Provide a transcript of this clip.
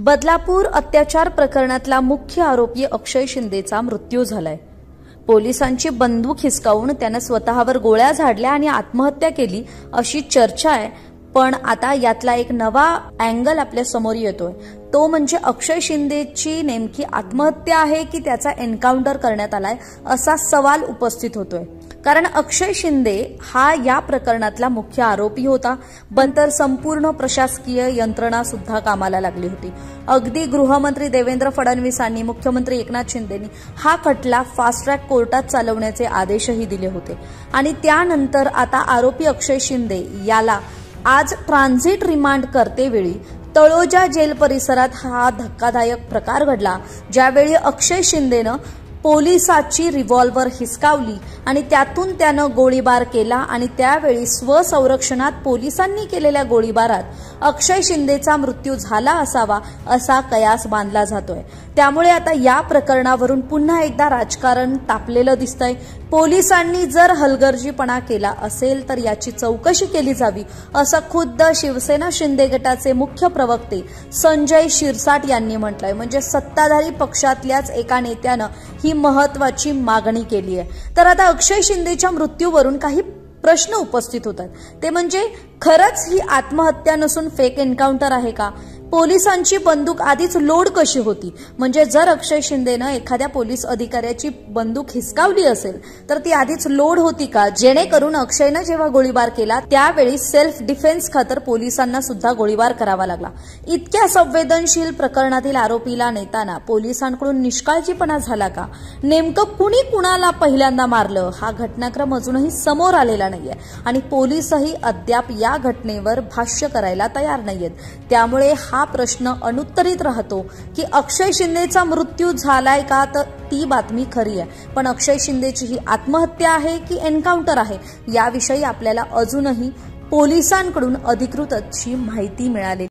बदलापूर अत्याचार प्रकरणातला मुख्य आरोपी अक्षय शिंदेचा मृत्यू झालाय। पोलिसांची बंदूक हिसकावून त्याने स्वतःवर गोळ्या झाडल्या आणि आत्महत्या केली अशी चर्चा आहे। पण आता यातला एक नवा अँगल आपल्या समोर येतोय, तो म्हणजे अक्षय शिंदेची नेमकी आत्महत्या आहे की त्याचा एन्काउंटर करण्यात आलाय असा सवाल उपस्थित होतोय। कारण अक्षय शिंदे हा या प्रकरणातला मुख्य आरोपी होता, नंतर संपूर्ण प्रशासकीय यंत्रणा सुद्धा कामाला लागली होती। अगदी गृहमंत्री देवेंद्र फडणवीसांनी, मुख्यमंत्री एकनाथ शिंदेंनी हा खटला फास्ट ट्रॅक कोर्टात चालवण्याचे आदेशही दिले होते। आणि त्यानंतर आता आरोपी अक्षय शिंदे याला आज ट्रान्झिट रिमांड करतेवेळी तळोजा जेल परिसरात हा धक्कादायक प्रकार घडला, ज्यावेळी अक्षय शिंदेनं पोलिसाची रिव्हॉल्वर हिसकावली आणि त्यातून त्यानं गोळीबार केला आणि त्यावेळी स्वसंरक्षणात पोलिसांनी केलेल्या गोळीबारात अक्षय शिंदेचा मृत्यू झाला असावा असा कयास बांधला जातोय। त्यामुळे आता या प्रकरणावरून पुन्हा एकदा राजकारण तापलेलं दिसतंय। पोलिसांनी जर हलगर्जीपणा केला असेल तर याची चौकशी केली जावी असं खुद्द शिवसेना शिंदे गटाचे मुख्य प्रवक्ते संजय शिरसाट यांनी म्हटलंय। म्हणजे सत्ताधारी पक्षातल्याच एका नेत्यानं ही महत्वाची मागणी केली आहे। तर आता अक्षय शिंदेच्या मृत्यूवरून काही प्रश्न उपस्थित होतात, ते म्हणजे खरंच ही आत्महत्या नसून फेक एन्काउंटर आहे का? पोलिसांची बंदूक आधीच लोड कशी होती? म्हणजे जर अक्षय शिंदेनं एखाद्या पोलीस अधिकाऱ्याची बंदूक हिसकावली असेल तर ती आधीच लोड होती का, जेणेकरून अक्षयनं जेव्हा गोळीबार केला त्यावेळी सेल्फ डिफेन्स खातर पोलिसांना सुद्धा गोळीबार करावा लागला। इतक्या संवेदनशील प्रकरणातील आरोपीला नेताना पोलिसांकडून निष्काळजीपणा झाला का? नेमकं कुणी कुणाला पहिल्यांदा मारलं हा घटनाक्रम अजूनही समोर आलेला नाहीये आणि पोलीसही अद्याप या घटनेवर भाष्य करायला तयार नाहीयेत। त्यामुळे हा प्रश्न अनुत्तरित राहतो की अक्षय शिंदेचा मृत्यू झालाय का, तर ती बातमी खरी आहे, पण अक्षय शिंदेची ही आत्महत्या आहे की एन्काउंटर आहे याविषयी आपल्याला अजूनही पोलिसांकडून अधिकृत अशी माहिती मिळाली